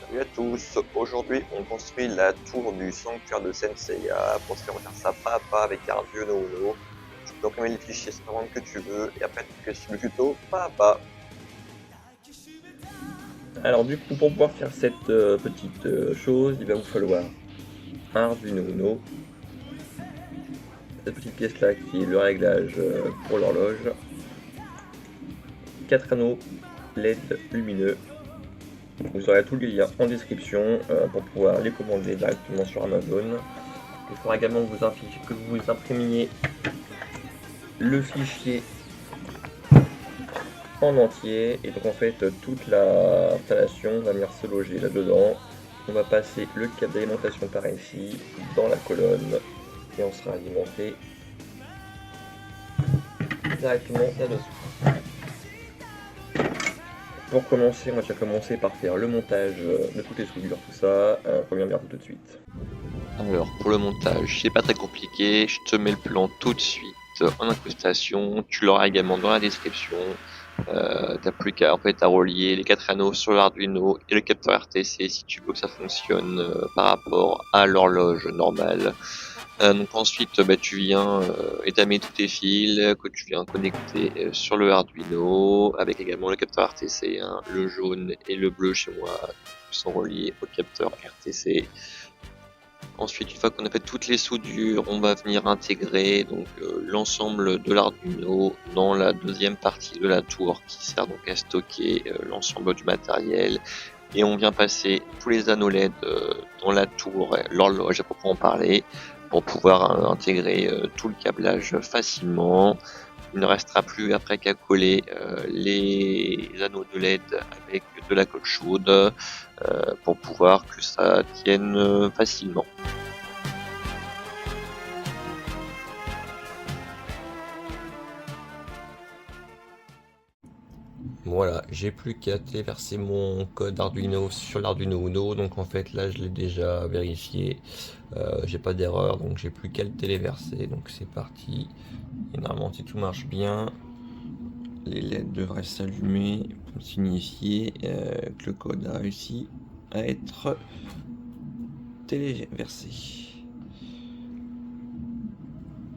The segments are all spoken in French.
Salut à tous, aujourd'hui on construit la tour du sanctuaire de Senseiya. Pour ce faire, on va faire ça pas à pas avec Arduino Uno. Tu peux imprimer les fichiers standard que tu veux et après tu fais sur le tuto pas à pas. Alors du coup, pour pouvoir faire cette petite chose, il va vous falloir un Arduino Uno, cette petite pièce là qui est le réglage pour l'horloge, 4 anneaux LED lumineux. Vous aurez tout le lien en description pour pouvoir les commander directement sur Amazon. Il faudra également que vous imprimiez le fichier en entier, et donc en fait toute l'installation va venir se loger là-dedans. On va passer le câble d'alimentation par ici dans la colonne et on sera alimenté directement là-dessus. Pour commencer, on va déjà commencer par faire le montage de toutes les soudures, tout ça. Reviens vers vous tout de suite. Alors pour le montage, c'est pas très compliqué, je te mets le plan tout de suite en incrustation, tu l'auras également dans la description. T'as plus qu'à en fait à relier les 4 anneaux sur l'Arduino et le capteur RTC si tu veux que ça fonctionne par rapport à l'horloge normale. Donc ensuite tu viens étamer tous tes fils que tu viens connecter sur le Arduino avec également le capteur RTC, hein, le jaune et le bleu chez moi sont reliés au capteur RTC. Ensuite, une fois qu'on a fait toutes les soudures, on va venir intégrer donc l'ensemble de l'Arduino dans la deuxième partie de la tour qui sert donc à stocker l'ensemble du matériel. Et on vient passer tous les anneaux LED dans la tour, l'horloge à proprement parler, pour pouvoir intégrer tout le câblage facilement. Il ne restera plus après qu'à coller les anneaux de LED avec de la colle chaude pour pouvoir que ça tienne facilement. Voilà, j'ai plus qu'à téléverser mon code Arduino sur l'Arduino Uno, donc en fait là je l'ai déjà vérifié, j'ai pas d'erreur, donc j'ai plus qu'à le téléverser, donc c'est parti. Et normalement si tout marche bien, les LED devraient s'allumer pour signifier que le code a réussi à être téléversé.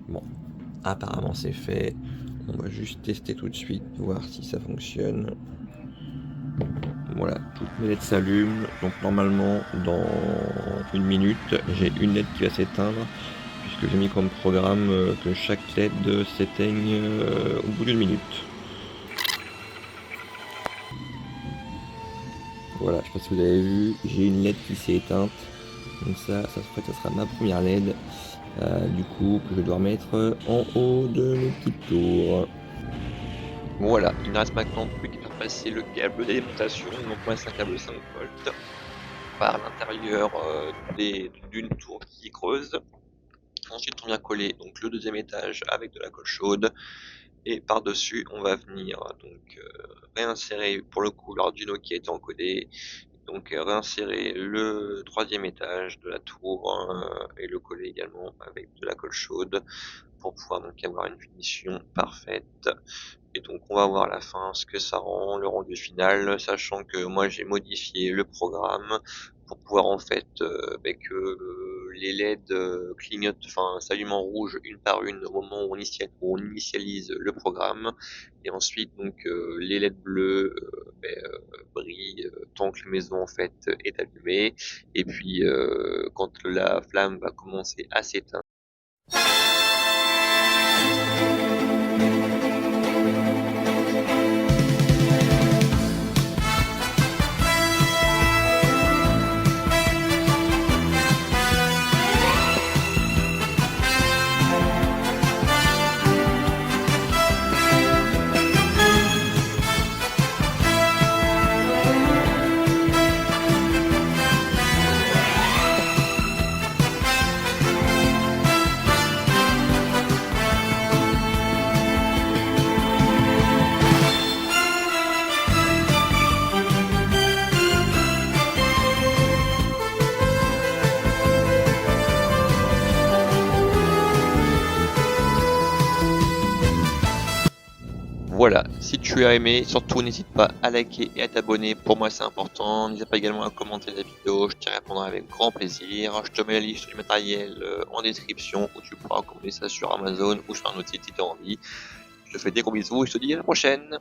Bon, apparemment c'est fait. On va juste tester tout de suite, voir si ça fonctionne. Voilà, toutes mes LED s'allument. Donc normalement, dans une minute, j'ai une LED qui va s'éteindre, puisque j'ai mis comme programme que chaque LED s'éteigne au bout d'une minute. Voilà, je sais pas si vous avez vu, j'ai une LED qui s'est éteinte. Donc ça sera ma première LED. Du coup, que je dois remettre en haut de mes petites tours. Voilà, il ne reste maintenant plus qu'à faire passer le câble d'alimentation, donc moi c'est un câble 5 volts, par l'intérieur d'une tour qui creuse. Ensuite on vient coller donc le deuxième étage avec de la colle chaude, et par-dessus on va venir donc réinsérer pour le coup l'Arduino qui a été encodé, donc réinsérer le troisième étage de la tour et le coller également avec de la colle chaude pour pouvoir donc avoir une finition parfaite. Et donc on va voir à la fin ce que ça rend, le rendu final, sachant que moi j'ai modifié le programme pour pouvoir en fait que les LED clignotent, enfin s'allument en rouge une par une au moment où on initialise le programme, et ensuite donc les LED bleus brillent tant que la maison en fait est allumée, et puis quand la flamme va commencer à s'éteindre. Voilà, si tu as aimé, surtout n'hésite pas à liker et à t'abonner, pour moi c'est important. N'hésite pas également à commenter la vidéo, je t'y répondrai avec grand plaisir. Je te mets la liste du matériel en description où tu pourras commander ça sur Amazon ou sur un autre site si tu as envie. Je te fais des gros bisous et je te dis à la prochaine.